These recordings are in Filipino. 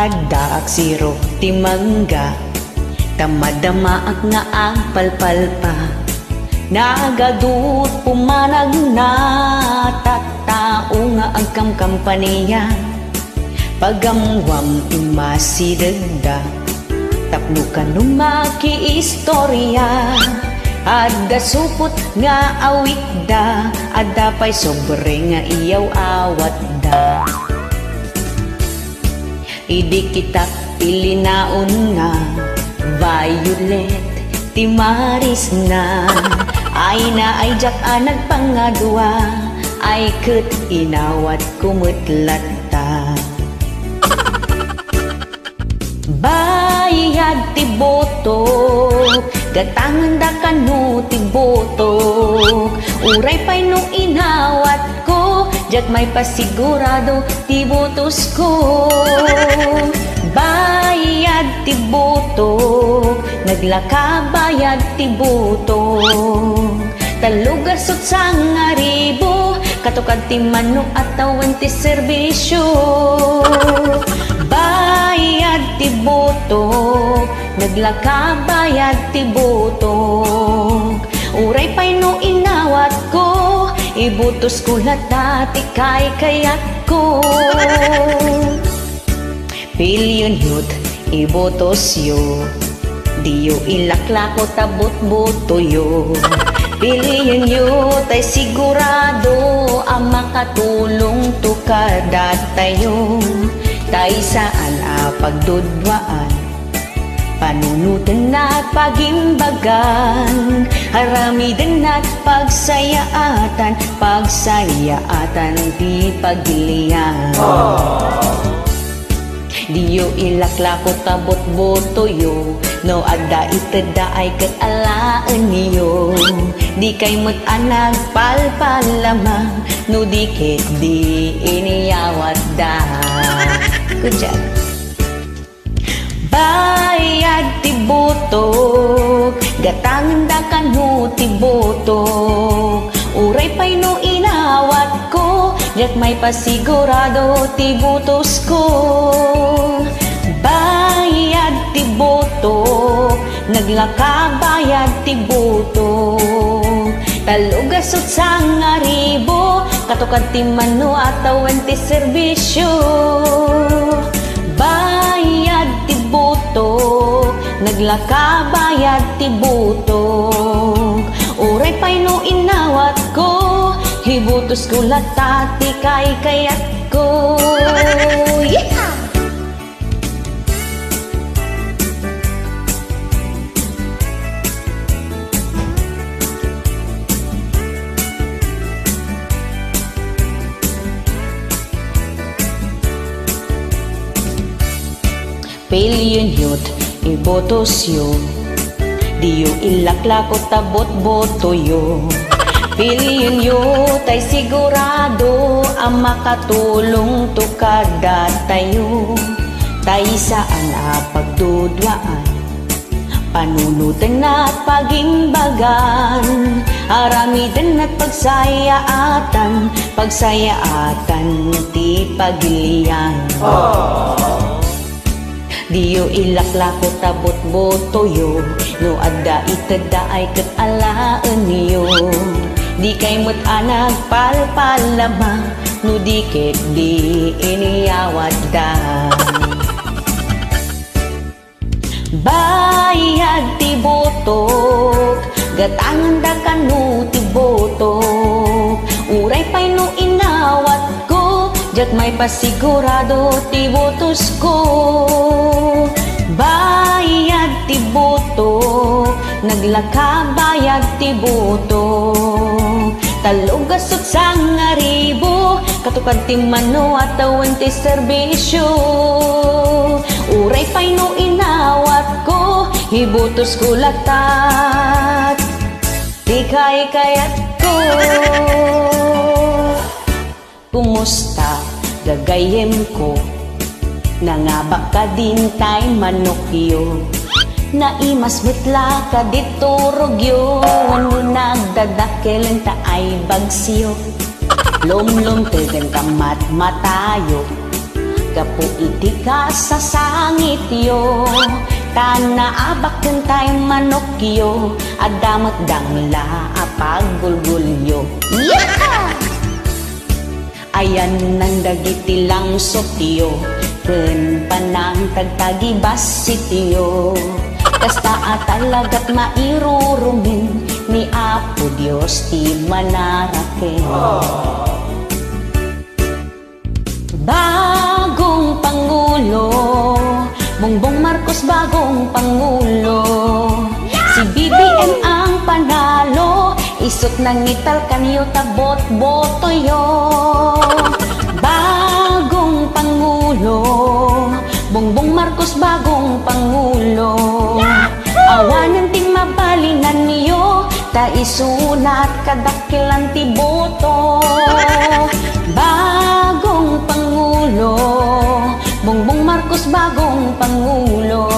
Ada aksiro ti mangga, tamadamaak nga ang palpalpa. Nagadut pumanag na tattao nga ang kamkampaniya. Pagamwam imasidagda, tapno ka numaki istorya. Ada supot nga awit da, ada pa'y sobre nga iyaw awat da. Idi kita pilinaon nga, Violet ti Maris na. Ay na ay jak anag pangadwa, ay ket inawat kumutlat ta. Bayad ti botok, gatangan da kanu ti botok. Uray pa'y no inawat ko, jak may pasigurado ti botos ko. Bayad ti botok, naglaka bayad ti botok. Talugasot sang aribo, katukad ti manok at tawan ti serbisyo. Bayad ti botok, naglaka bayad ti botok. Uray pa'y no inawat ko, ibutos ko latati kay kayat ko. Pilyon yut, ibotos yo, diyo ilaklako tabot boto yo. Pilyon yut ay sigurado, ang makatulong to kada tayo. Tay saan pagdudwaan, panunutan at pagimbagan. Haramidan at pagsayaatan, pagsayaatan di pagilian. Diyo ilaklako tabot boto yo, no ada itada ay kat alaan niyo. Di kay mo't anag palpalama, no di ket di iniyawat da. Good job. Bayad ti botok, gatangan da kanu ti botok. Uray pa'y no inawat ko, yak may pasigurado ti butos ko. Bayad ti botok, naglaka bayad ti botok. Talugasot sang aribo, katukad ti mano at tawan ti serbisyo. Bayad ti botok, naglaka bayad ti botok. Uray pa'y no inawat ko, hibutos ko latati kay kayat ko. Yeah! Pilyon yut, ibotos yo, diyo ilaklako tabot boto yo. Pilyon yut ay sigurado, ang makatulong to kada tayo. Tay saan pagdudwaan, panunutan at pagimbagan. Aramidan at pagsayaatan, pagsayaatan ti pagilian. Diyo ilaklako tabot boto yo, no ada itada ay kat alaan niyo. Di kay mo't anag palpalama, no di ket di iniyawat da. Bayad ti botok, gatangan da kanu ti botok. Uray pa'y no inawat ko, jak may pasigurado ti botos ko. Bayad ti botok, naglaka bayad ti botok. Talugasot sang aribo, katukad ti mano at tawan ti serbisyo. Uray pa'y no inawat ko, hibutos ko latat ti kay kayat ko. Kumusta gagayem ko, nangabak ka din tay manokyo. Naimas mitla ka dito rogyo, ano nagdadakelan ta ay bagsyo. Lom-lom tegen kamat matayo, gapo iti ka sa sangit yo. Tanaabak kun tay manokyo, adamat dangla apagulgulyo. Yeah! Ayan nang dagiti lang sotyo, ken panang tagtagi basityo. Kasta talaga't mairurumin ni Apo Dios ti manaraken. Bagong Pangulo, Bongbong Marcos bagong Pangulo. Si BBM ang panalo, isot nang ital kanyo tabot boto yo. Bagong Pangulo, Bongbong Marcos bagong Pangulo. Awanan ting mabalinan niyo, ta isunat kadakilan ti boto. Bagong Pangulo, Bongbong Marcos bagong Pangulo.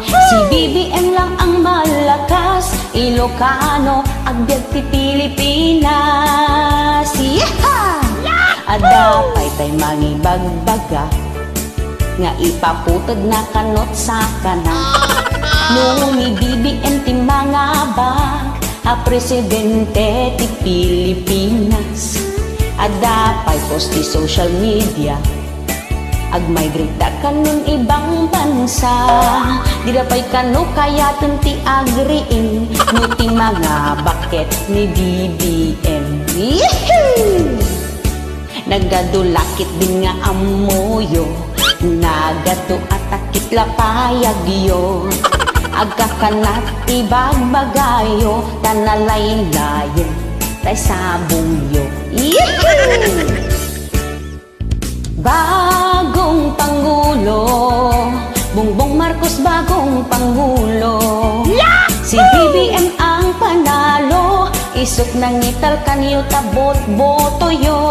Si BBM lang ang malakas, Ilocano, agbyag ti Pilipinas. Yeah! Adapay tay mangibagbaga, nga ipaputod na kanot sa kanan. Nung ni BBM ti mga bag, a presidente ti Pilipinas. Adapay post ti social media, agmigrate da kanon ibang bansa. Dirapay kano kaya ti agriin, no ti mga baket ni BBM. Yehey! Nagadulakit din nga amoyo, nagado atakit lapayagyo. Agkakanat ibagbagayo, tanalaylayan tay sabungyo. Yehey! Bagong Pangulo, Bongbong Marcos bagong Pangulo. Si BBM ang panalo, isok nang ital kanyo tabot boto yo.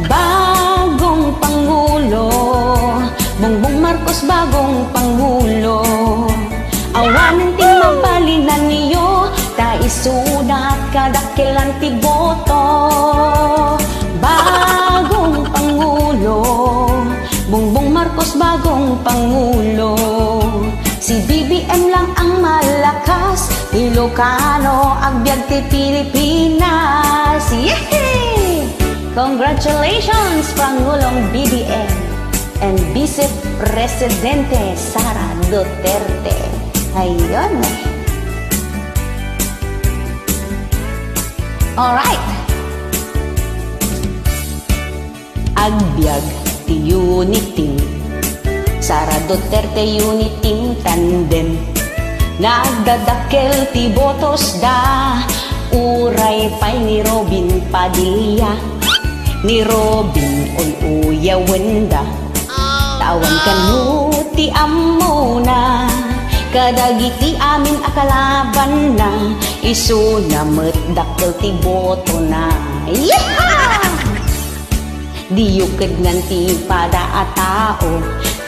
Bagong Pangulo, Bongbong Marcos bagong Pangulo. Awanan ting mabalinan niyo, ta isunat kadakilan ti boto. Bagong Pangulo, Bongbong Marcos bagong Pangulo. Si BBM lang ang malakas, Ilocano, agbyag ti Pilipinas. Yehey! Congratulations, Pangulong BBM and Vice Presidente Sara Duterte. Ayun. Alright. Agbyag ti unity, Sara Duterte unity tandem. Nagdadakel ti botos da, uray pay ni Robin Padilla, ni Robin Uya Wenda. Tawan kanu ti amuna, kadagiti amin akalaban na, isu na metdakkel ti boto na. Yeehaw! Diyukid nganti pada atao,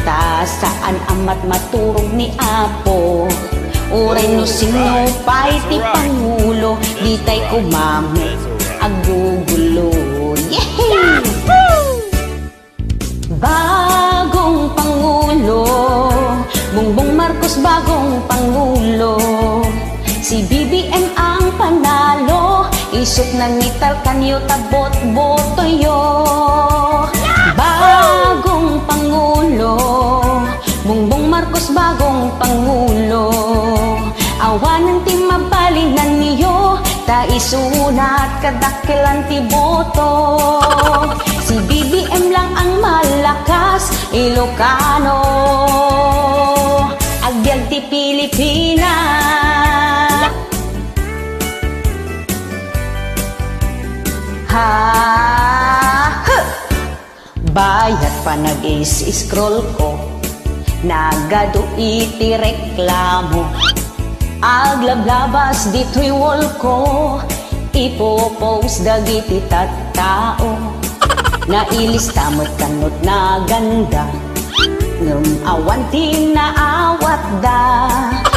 ta saan amat maturog ni Apo. Uray no sino pay ti Pangulo, di tay kumamit agugulo. Yehey! Bagong Pangulo, Bongbong Marcos bagong Pangulo. Si BBM ang panalo, isok nang ital kanyo tabot boto yo. Bagong Pangulo, Bongbong Marcos bagong Pangulo. Awanan ti mabalinan niyo, ta isunat kadakilan ti boto. Si BBM lang ang malakas, Ilocano, agbyag ti Pilipinas. Bayat pa nag-scroll ko, nagado iti reklamo. Aglablabas dito'y wall ko, ipopost dagiti tattao. Nailista mo't kanot na ganda, ngem awan ti naawat da.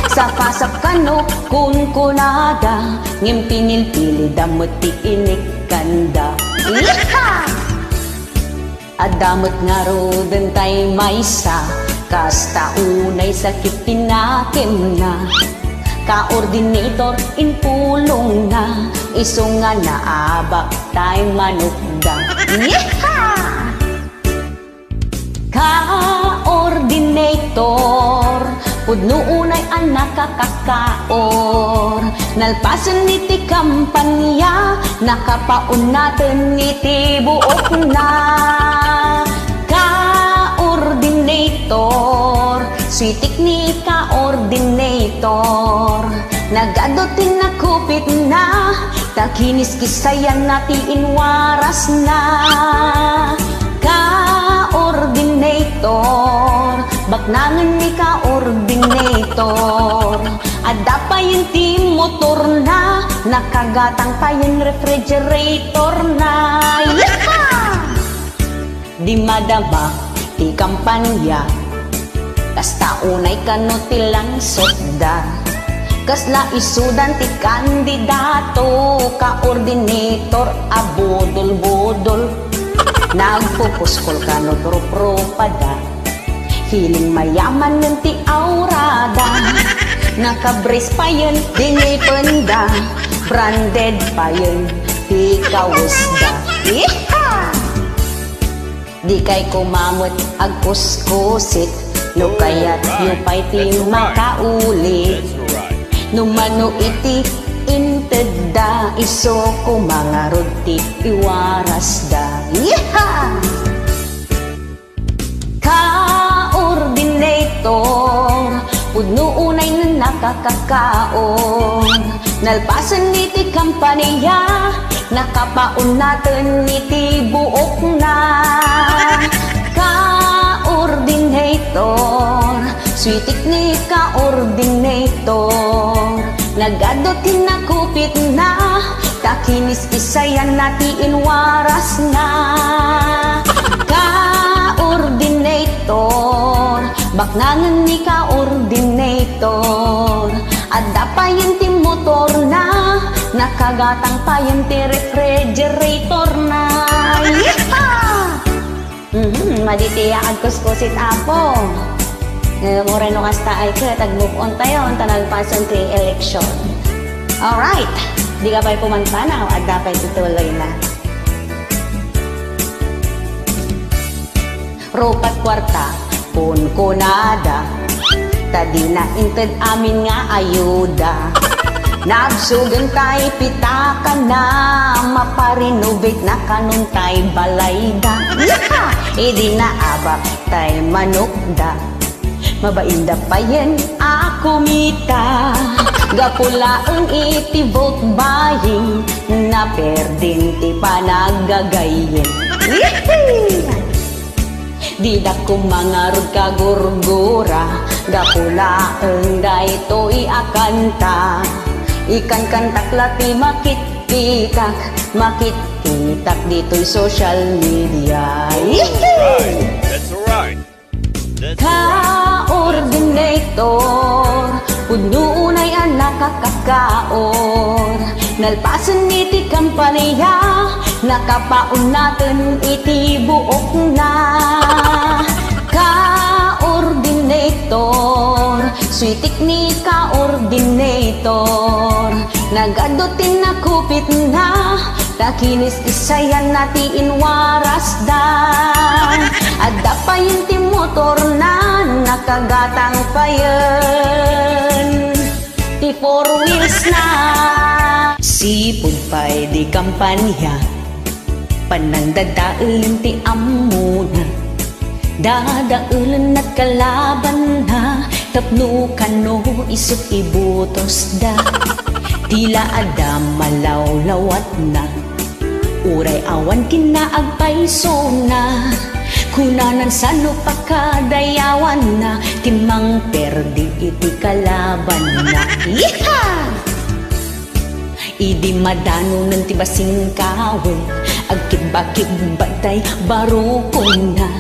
Sa pasak kano kun kunada, ngem pinilpili damot ti inikanda. Iha! Adamot nga roden tay maysa, kasta unay sakit pinakim na. Ka-ordinator in pulong na, iso nga naabak tay manukda. Yeeha! Ka-ordinator, pudno unay ang nakakakaor. Nalpasan niti kampanya, nakapaun natin niti buok na. Ka-ordinator, switik ni ka-ordinator. Nagadotin na kupit na, takinis kisayan nati inwaras na. Ka-ordinator, baknangan ni ka-ordinator. Ada pa yung team motor na, nakagatang pa yung refrigerator na. Yeeha! Di madama, ti kampanya, kasta unay kanuti lang sotda. Kasla isudan ti kandidato, ka-ordinator, abodol-bodol. Nagpupuskol ka no pro-propada, feeling mayaman ng ti aurada. Nakabrace pa yun, dinipenda, branded pa yun, ti kawisda. Yeeha! Di kay kumamot agkuskusit, no kaya't yupay ti makaulit. No mano iti intedda, iso kumangarod ti iwaras da. Yeeha! Ka-ordinator, pudno unay na nakakakaon. Nalpasan niti kampanya, nakapaun natin niti buok na. Ka-ordinator, switik ni ka-ordinator. Nagadotin na kupit na, takinis isayan nati inwaras na. Ka-ordinator, baknangan ni ka-ordinator. Ada pa yung ti motor na, nakagatang pa yung ti refrigerator na. Yeeha! Maditiya agkuskusit apo. Moreno kasta ay ka, tag-move on tayo, tanagpasan ti eleksyon. Alright, di ka pa'y pumantanaw at dapat ituloy na. Ropat kwarta, pun kunada, tadi na inted amin nga ayuda. Nagsugan tay pitakan na, maparinovate na kanun tay balayda. Yaha! Idi na abak tay manukda, mabainda pa yan ako mita. Gapula ang iti vote buying, na perdin ti panagagayin. Di da kumangarod ka gurgura, gapula ang daytoy akanta. Ikan kantak lati makit-pitak, makit-pitak dito'y social media. That's alright. Ka-ordinator, pudno unay ang nakakakaor. Nalpasan niti kampanya, nakapaun natin iti buok na. Ka-ordinator, switik ni ka-ordinator. Nagadotin na kupit na, takinis isayan nati inwaras da. Ada pa yung ti motor na, nakagatang pa yun, ti four wheels na. Sipod pa'y di kampanya, panandadaulin ti amuna. Dadaulan at kalaban na, tapno kano isip ibutos da. Tila ada malawlawat na, uray awan kinaagpaiso na. Kunanan sano pakadayawan na, timang perdi iti kalaban na. Yeeha! Idi madano ng tibasing kawel, agkibakibbat tay barukon na.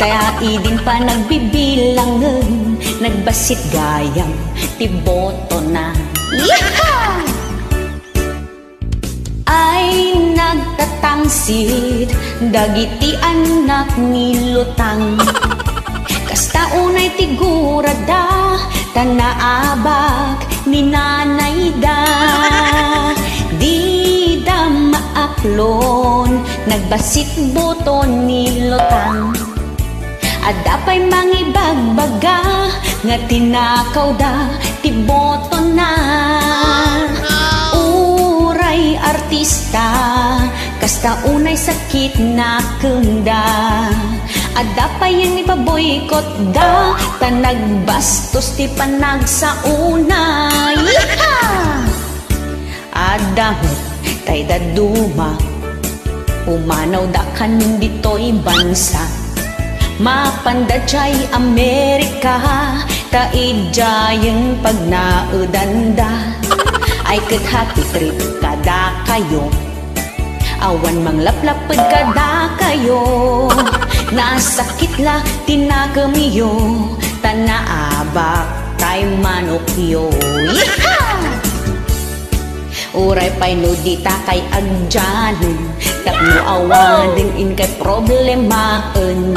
Kaya idin pa nagbibilangan, nagbasit gayam, tiboto na. Yeeha! Ay na nagtatangsit, dagiti anak ni lutang. Kasta unay tigurada, tanaabak ni nanay da. Di da maaklon, nagbasit boton ni lutang. Adapay mangibagbaga, nga tinakaw da, tiboto na. Uray artista, kasta unay sakit na kunda. Adapay yang ipaboykot da, tanagbastos ti panag sa unay. Adamot tay daduma, umanaw da kanin dito'y bansa. Mapandadjay Amerika, taidjayang pag naudanda. Ay kat happy trip kada kayo, awan manglaplapad kada kayo. Nasakit la tinagamiyo, tanaabak tay manokyo. Uray pa'y nudita kay agjanin, tapno awadin in kay problemaen.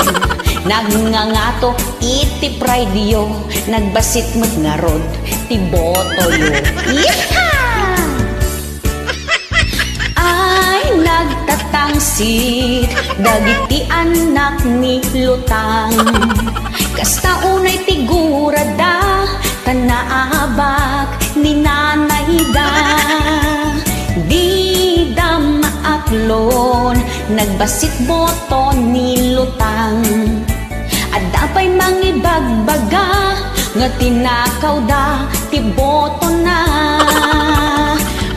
Nagngangato iti pride-yo, nagbasit mo't nga rod, tiboto yo. Ay nagtatangsit, dagiti anak ni lutang. Kasta unay tigurada, tanaabak ni nanay da. Di da maaklon, nagbasit boton ni lutang. Adapay mangibagbaga, nga tinakaw da, tiboto na.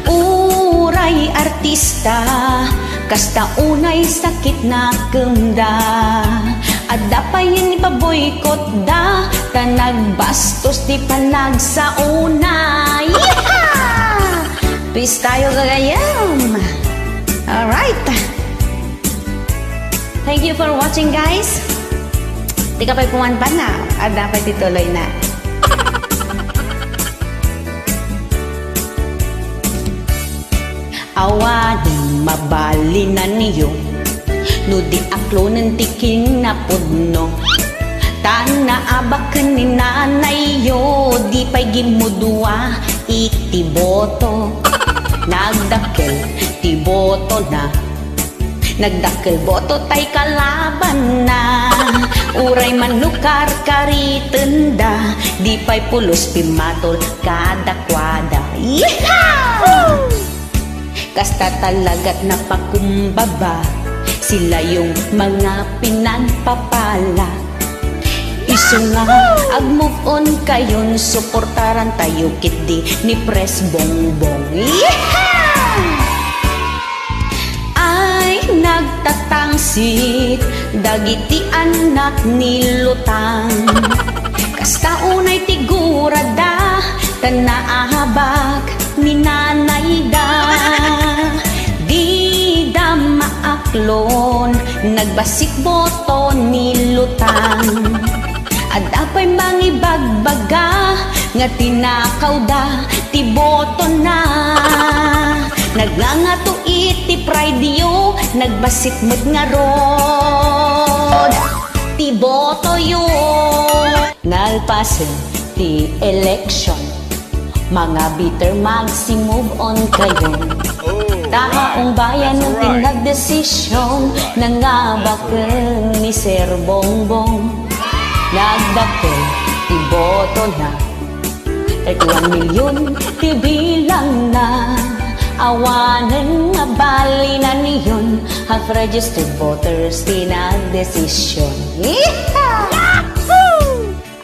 Uray artista, kasta unay sakit na kunda. Adapay yan ipaboykot da, tanagbastos di panag sa unay. Peace tayo kagayam. Alright. Thank you for watching, guys. Di ka pa'y pumanpan na, at dapat ituloy na. Awadin mabali na niyo, no di aklo ng tiking na pudno. Tanaabakan ni nanay yo, di pa'y gimudua, itiboto. Nagdakil, tiboto na. Nagdakil boto tay kalaban na. Uray manukar karitenda, di pa'y pulos pimatol kadakwada. Yeehaw! Kasta talaga't napakumbaba, sila yung mga pinagpapala. Iso nga, ag-move on kayon, suportaran tayo kiti ni Press Bongbong. Yeehaw! Nagtatangsit, dagiti anak ni lutang. Kasta unay tigurada, tanaabak ni nanay da. Di da maaklon, nagbasik boto ni lutang. Adapay mangibagbaga, nga tinakaw da, tiboto na. Nagngangato iti pride-yo, nagbasit mo't nga rod, tiboto yo. Nalpasin ti election, mga bitter magsi-move on kayo. Tahaong bayan ng tinagdesisyon, nangabakal ni Sir Bongbong. Nagdakil, tiboto na, 31 milyon, tibilang na. Awanan nga bali na niyon, half-registered voters tinagdesisyon.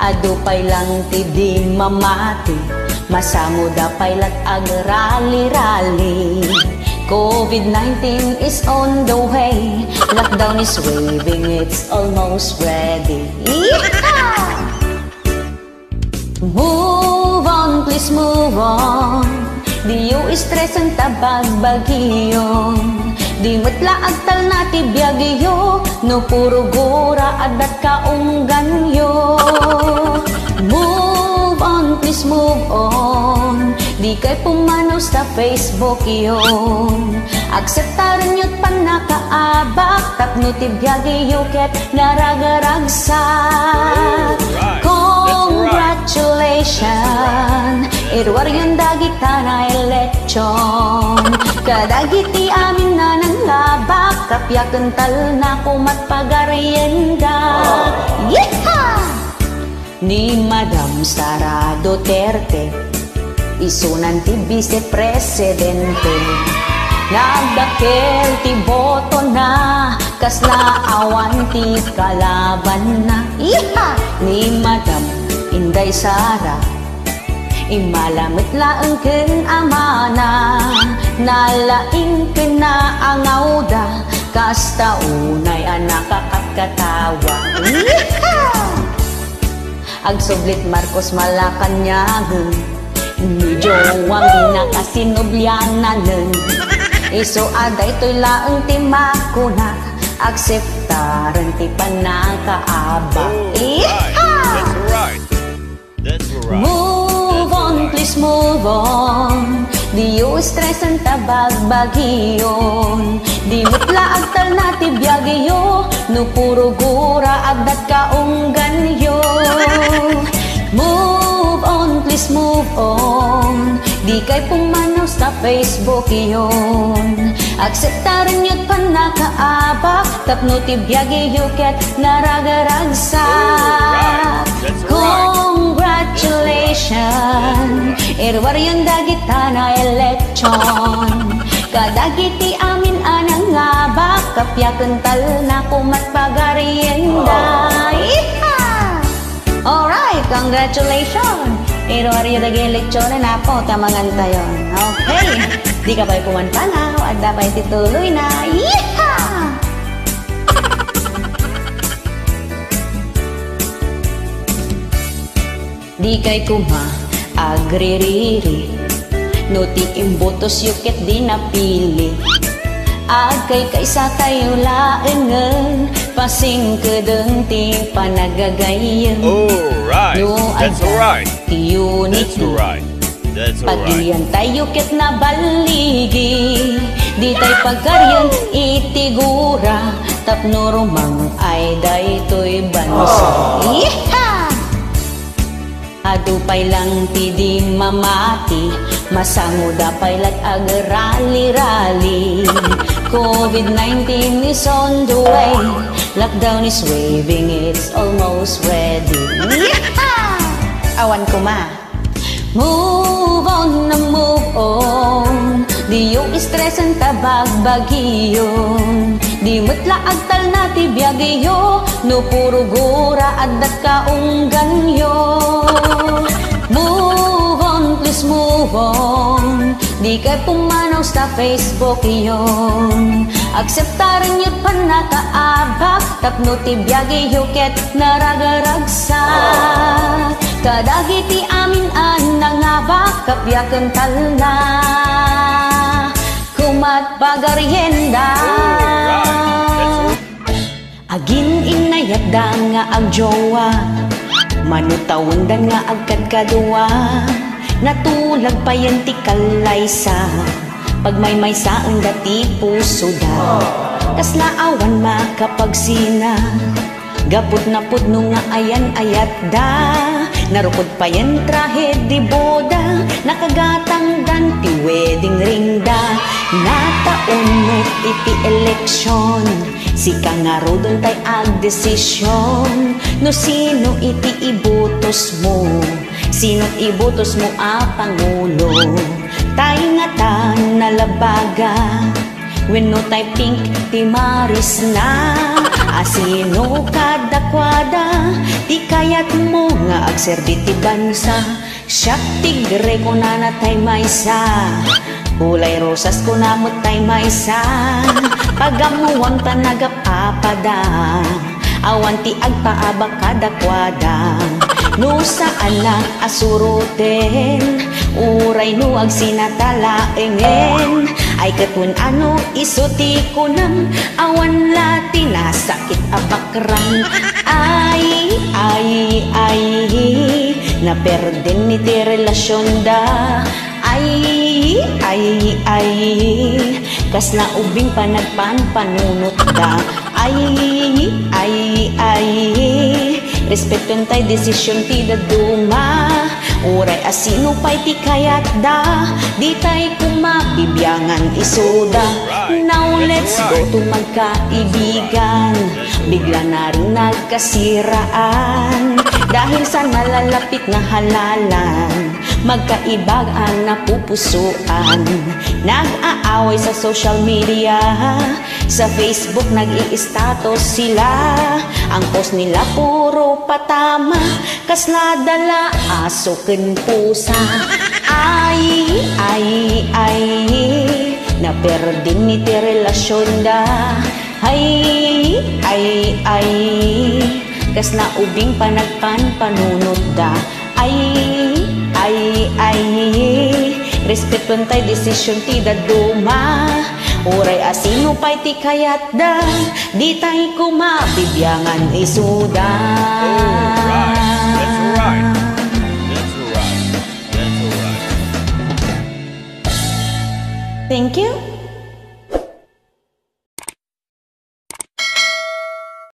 Adupay lang ti di mamati, masamo dapay lat ag rally-rally. COVID-19 is on the way, lockdown is waving, it's almost ready. Move on, please move on. Di yung stress ang tabagbagyo, di matlaag tal na ti biyagyo, no puro gura adat kaungganyo. Move on, please move on. di kay pumanaw sa Facebook yon. Akseptaran yo't panakaabak, tapno tibiyagi yuket naragaragsak. Congratulations, irwar yung dagita na eleksyon. Kadagiti amin na ng labak, kapya kental na kumat pagarienda. Yeehaw! Ni Madam Sara Duterte, isunan ti Vice Presidente. Nagdakil ti boto na, kasla awan ti kalaban na. Iha! Ni Madam Inday Sara, imalamit laeng ken amana, nalaing ken na angawda, kasta unay anak katawa. Iha! Agsublit Marcos Malacanang, ni jowang ginakasinubyanan. Iso aday to'y laeng ti makuna, akseptaran ti panakaaba. That's right. That's right. Move on, please move on. Di yu stress ang tabagbagiyon. Di mutla agtal na ti biyagiyo, no puro gura adat kaunggan yo. Move on, please move on. Di kay pumanaw sa Facebook yon. Akseptaran yo't panakaabak, tapno ti biyagiyo ket naragaragsak. Congratulations, irwar yung dagita na eleksyon. Kadagiti amin anang ngabak, kapya kental na kumat pagarienda. Alright, congratulations! Irwar yung dagi eleksyon na po, tamangan tayo. Okay, di ka ba'y pumanpanaw at dapat tituloy na. Yeehaw! Di kay kuma agririri, no ti imbotos yuket di napili. Agkay kaysa tayo laengen, pasing kedeng ti panagagayen. Alright, No, that's ada alright. ti That's unity. alright. That's alright. Pagdiyan tayo ket na baligi, di tayo pagkaryan itigura, tapno rumang ay daytoy bansa. Yeehaw! Adupay lang ti di mamati, masango dapay lat agarali-rali. COVID-19 is on the way, lockdown is waving, it's almost ready. Yeehaw! Awan ko ma. Move on na move on, di yung stress ang tabagbagiyon. Di mutla agtal na ti biyagiyo, no puro gura adat kaunggan yo. Move on, please move on. Di kay pumanaw sa Facebook yon. Akseptaran yo't panakaabak, tapno ti biyagiyo ket naragaragsak. Kadagiti amin anang ngabak, kapya kental na kumat pagarienda. Agin inayat da nga agjowa, manutawendan nga agkadkadua. Natulag pa yan ti kalaysa, pag may saan dati puso da. Kasla awan makapagsina, gapot na pudno nga ayan ayat da. Narukod pa yan trahe di boda, nakagatang dan ti wedding ring da. Nataunot iti eleksyon, si kangaro doon tay ag-desisyon. No sino iti ibutos mo, sino't ibutos mo a Pangulo. Tay nga ta nalabaga, when no tay pink ti maris na. Asino kadakwada, di kayat mo nga agserbi ti bansa. Siyak tigre ko na natay maysa, kulay rosas ko na mutay maysa. Pagamuwang tanagapapada, awan ti agpaabak kadakwada. No saan lang asuruten, uray no agsinatalaengen. Ay katun ano isuti ko nang awan lati nasakit abakran. Ay, ay, ay, naperden ni ti relasyon da. ay kas na ubing panagpan panunot da. Ay respeton tay desisyon ti daduma. Uray asino pa'y ti kayat da, di tay kumabibyangan isoda. Now let's go to magkaibigan, bigla na rin nagkasiraan. Dahil sa nalalapit na halalan, magkaibag ang napupusuan. Nag-aaway sa social media, sa Facebook nag-i-status sila. Ang post nila puro patama, kas nadala aso ken pusa. Ay naperdin ni ti relasyon da. Ay kas na ubing panagpan panunot da. Ay respeton tay desisyon ti daduma. Uray asino pa'y ti kayat da, di tay kumabibyangan isuda. Alright, that's alright. That's alright. That's alright. Thank you.